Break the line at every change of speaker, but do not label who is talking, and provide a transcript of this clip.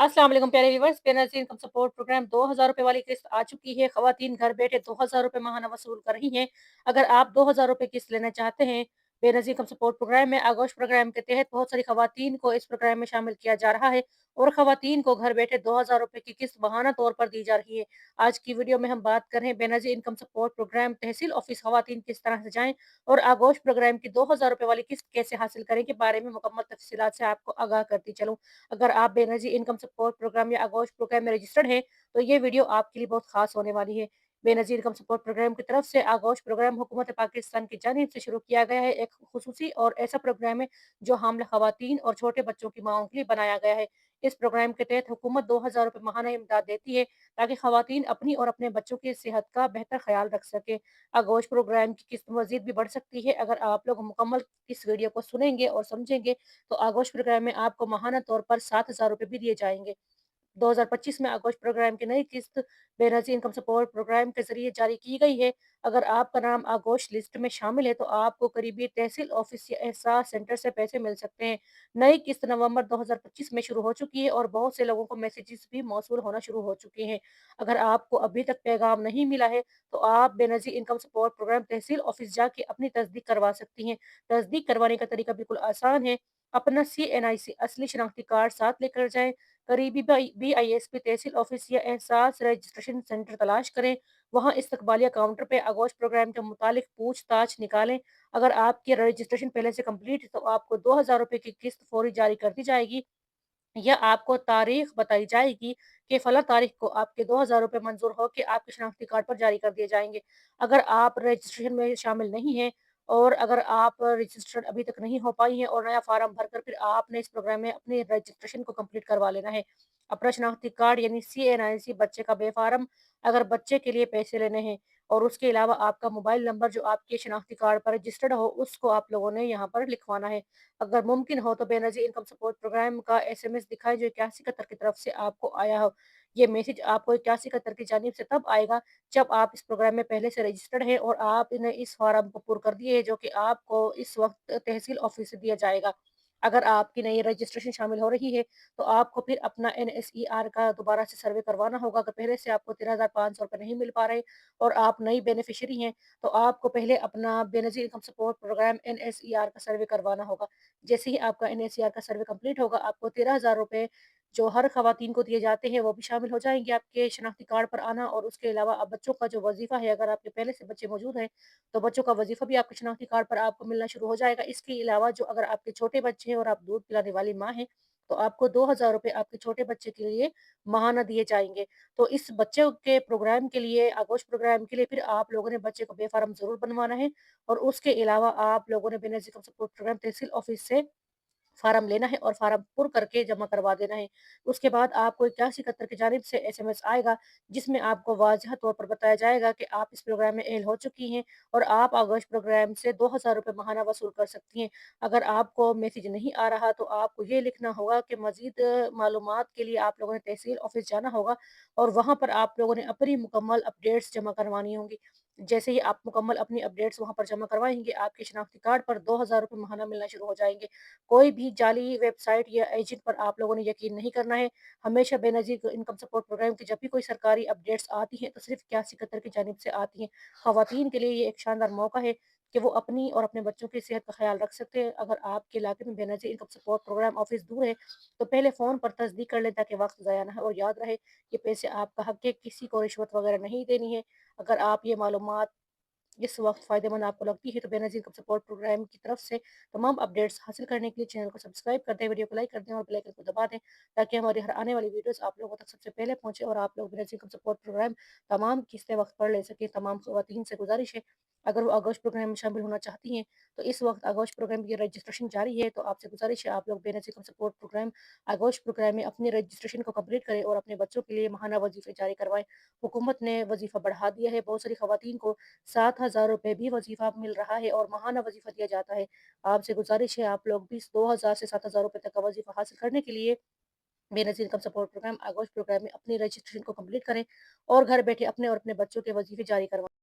अस्सलाम वालेकुम प्यारे viewers. Benazir income support program 2000 रुपए वाली किस्त आ चुकी है। खवातीन घर बैठे 2000 रुपए माहाना वसूल कर रही हैं। अगर आप 2000 रुपए किस्त लेना चाहते हैं, बेनज़ीर इनकम सपोर्ट प्रोग्राम में आगोश प्रोग्राम के तहत बहुत सारी खवातीन को इस प्रोग्राम में शामिल किया जा रहा है और खवातीन को घर बैठे 2000 रुपए की किस्त माहाना तौर पर दी जा रही है। आज की वीडियो में हम बात कर रहे हैं बेनज़ीर इनकम सपोर्ट प्रोग्राम तहसील ऑफिस खवातीन किस तरह से जाएँ और आगोश प्रोग्राम की 2000 रुपए वाली किस्त कैसे हासिल करें के बारे में मुकम्मल तफसीलात से आपको आगाह करती चलूँ। अगर आप बेनज़ीर इनकम सपोर्ट प्रोग्राम या आगोश प्रोग्राम में रजिस्टर्ड हैं, तो ये वीडियो आपके लिए बहुत खास होने वाली है। बेनज़ीर इनकम सपोर्ट प्रोग्राम की तरफ से आगोश प्रोग्राम हुकूमत पाकिस्तान की जानिब से शुरू किया गया है। एक खुसूसी और ऐसा प्रोग्राम है जो हामिला खवातीन और छोटे बच्चों की माँओं के लिए बनाया गया है। इस प्रोग्राम के तहत हुकूमत 2000 रुपए माहाना इमदाद देती है ताकि खवातीन अपनी और अपने बच्चों की सेहत का बेहतर ख्याल रख सकें। आगोश प्रोग्राम की किस्त मज़ीद भी बढ़ सकती है अगर आप लोग मुकम्मल इस वीडियो को सुनेंगे और समझेंगे, तो आगोश प्रोग्राम में आपको माहाना तौर पर 7000 रुपए भी दिए जाएँगे। 2025 में आगोश प्रोग्राम की नई किस्त बेनज़ीर इनकम सपोर्ट प्रोग्राम के ज़रिए जारी की गई है। अगर आपका नाम आगोश लिस्ट में शामिल है, तो आपको करीबी तहसील ऑफिस या एहसास सेंटर से पैसे मिल सकते हैं। नई किस्त नवंबर 2025 में शुरू हो चुकी है और बहुत से लोगों को मैसेजेस भी मौसूल होना शुरू हो चुके हैं। अगर आपको अभी तक पैगाम नहीं मिला है, तो आप बेनज़ीर इनकम सपोर्ट प्रोग्राम तहसील ऑफिस जाके अपनी तस्दीक करवा सकती हैं। तस्दीक करवाने का तरीका बिल्कुल आसान है। अपना CNIC असली शनाख्ती कार्ड साथ लेकर जाएँ। करीबी BISP तहसील ऑफिस या एहसास रजिस्ट्रेशन सेंटर तलाश करें। वहाँ इस्तकबालिया काउंटर पे आगोश प्रोग्राम के मुतालिक पूछताछ निकालें। अगर आपकी रजिस्ट्रेशन पहले से कंप्लीट है, तो आपको 2000 रुपए की किस्त फौरी जारी कर दी जाएगी या आपको तारीख बताई जाएगी कि फला तारीख को आपके 2000 रुपए मंजूर हो के आपके शनाख्ती कार्ड पर जारी कर दिए जाएंगे। अगर आप रजिस्ट्रेशन में शामिल नहीं हैं और अगर आप रजिस्टर्ड अभी तक नहीं हो पाई हैं और नया फार्म भरकर फिर आपने इस प्रोग्राम में अपने रजिस्ट्रेशन को कंप्लीट करवा लेना है। अपना शनाख्ती कार्ड यानी CNIC, बच्चे का बेफारम, अगर बच्चे के लिए पैसे लेने हैं और उसके अलावा आपका मोबाइल नंबर जो आपके शनाख्ती कार्ड पर रजिस्टर्ड हो, उसको आप लोगों ने यहाँ पर लिखवाना है। अगर मुमकिन हो तो बेनज़ीर इनकम सपोर्ट प्रोग्राम का SMS दिखाएँ जो 8171 की तरफ से आपको आया हो। ये मैसेज आपको 8171 की जानिब से तब आएगा जब आप इस प्रोग्राम में पहले से रजिस्टर्ड हैं और आपने इस फॉर्म को पुर कर दिए है जो कि आपको इस वक़्त तहसील ऑफिस से दिया जाएगा। अगर आपकी नई रजिस्ट्रेशन शामिल हो रही है, तो आपको फिर अपना NSER का दोबारा से सर्वे करवाना होगा। अगर पहले से आपको 13,500 रुपए नहीं मिल पा रहे और आप नई बेनिफिशियरी हैं, तो आपको पहले अपना Benazir income support program NSER का सर्वे करवाना होगा। जैसे ही आपका NSER का सर्वे कंप्लीट होगा, आपको 13,000 रुपए जो हर ख़वातीन को दिए जाते हैं, वो भी शामिल हो जाएँगे आपके शनाख्ती कार्ड पर आना और उसके अलावा अब बच्चों का जो वज़ीफ़ा है, अगर आपके पहले से बच्चे मौजूद हैं, तो बच्चों का वज़ीफ़ा भी आपके शनाख्ती कार्ड पर आपको मिलना शुरू हो जाएगा। इसके अलावा जो अगर आपके छोटे बच्चे हैं और आप दूध पिलाने वाली माँ हैं, तो आपको 2000 रुपए आपके छोटे बच्चे के लिए माहाना दिए जाएँगे। तो इस बच्चों के प्रोग्राम के लिए, आगोश प्रोग्राम के लिए फिर आप लोगों ने बच्चे को बेफ़ार्म ज़रूर बनवाना है और उसके अलावा आप लोगों ने बेनज़ीर सपोर्ट प्रोग्राम तहसील ऑफिस से फार्म लेना है और फार्म पुर करके जमा करवा देना है। उसके बाद आपको 8171 की जानिब से SMS आएगा, जिसमें आपको वाज़िह तौर पर बताया जाएगा कि आप इस प्रोग्राम में एल हो चुकी हैं और आप आगोश प्रोग्राम से 2000 रुपए माहाना वसूल कर सकती हैं। अगर आपको मैसेज नहीं आ रहा, तो आपको ये लिखना होगा कि मज़ीद मालूमात के लिए आप लोगों ने तहसील ऑफिस जाना होगा और वहाँ पर आप लोगों ने अपनी मुकम्मल अपडेट्स जमा करवानी होंगी। जैसे ही आप मुकम्मल अपनी अपडेट्स वहाँ पर जमा करवाएँगे, आपके शनाख्ती कार्ड पर 2000 रुपए माहाना मिलना शुरू हो जाएँगे। कोई भी जाली वेबसाइट या एजेंट पर आप लोगों ने यकीन नहीं करना है। हमेशा बेनज़ीर इनकम सपोर्ट प्रोग्राम की जब भी कोई सरकारी अपडेट्स आती हैं, तो सिर्फ़ 8171 की जानिब से आती हैं। ख़वातीन के लिए ये एक शानदार मौका है कि वो अपनी और अपने बच्चों की सेहत का ख़्याल रख सकते हैं। अगर आपके इलाके में Benazir income support program office दूर है, तो पहले फ़ोन पर तस्दीक कर लें ताकि वक़्त ज़ाया ना हो और याद रहे, ये पैसे आपका हक़ है, किसी को रिश्वत वग़ैरह नहीं देनी है। अगर आप ये मालूमात इस वक्त फ़ायदेमंद आपको लगती है, तो बेनज़ीर कप सपोर्ट प्रोग्राम की तरफ से तमाम अपडेट्स हासिल करने के लिए चैनल को सब्सक्राइब कर दें, वीडियो को लाइक कर दें और बेल आइकन को दबा दें ताकि हमारी हर आने वाली वीडियोस आप लोगों तक सबसे पहले पहुंचे और आप लोग बेनज़ीर कप सपोर्ट प्रोग्राम तमाम किस्तें वक्त पर ले सकें। तमाम ख़वातीन से गुजारिश है, अगर वो आगोश प्रोग्राम में शामिल होना चाहती हैं, तो इस वक्त आगोश प्रोग्राम की रजिस्ट्रेशन जारी है, तो आपसे गुजारिश है आप लोग बेनज़ीर कप सपोर्ट प्रोग्राम आगोश प्रोग्राम में अपनी रजिस्ट्रेशन को कंप्लीट करें और अपने बच्चों के लिए माहाना वजीफ़े जारी करवाएं। हुकूमत ने वजीफ़ा बढ़ा दिया है, बहुत सारी ख़वातीन को 7,000 रुपए भी वज़ीफ़ा मिल रहा है और माहाना वज़ीफ़ा दिया जाता है। आपसे गुज़ारिश है आप लोग भी इस 2000 से 7,000 रुपए तक का वज़ीफ़ा हासिल करने के लिए बेनज़ीर इनकम सपोर्ट प्रोग्राम आगोश प्रोग्राम में अपनी रजिस्ट्रेशन को कंप्लीट करें और घर बैठे अपने और अपने बच्चों के वज़ीफ़े जारी करवाएँ।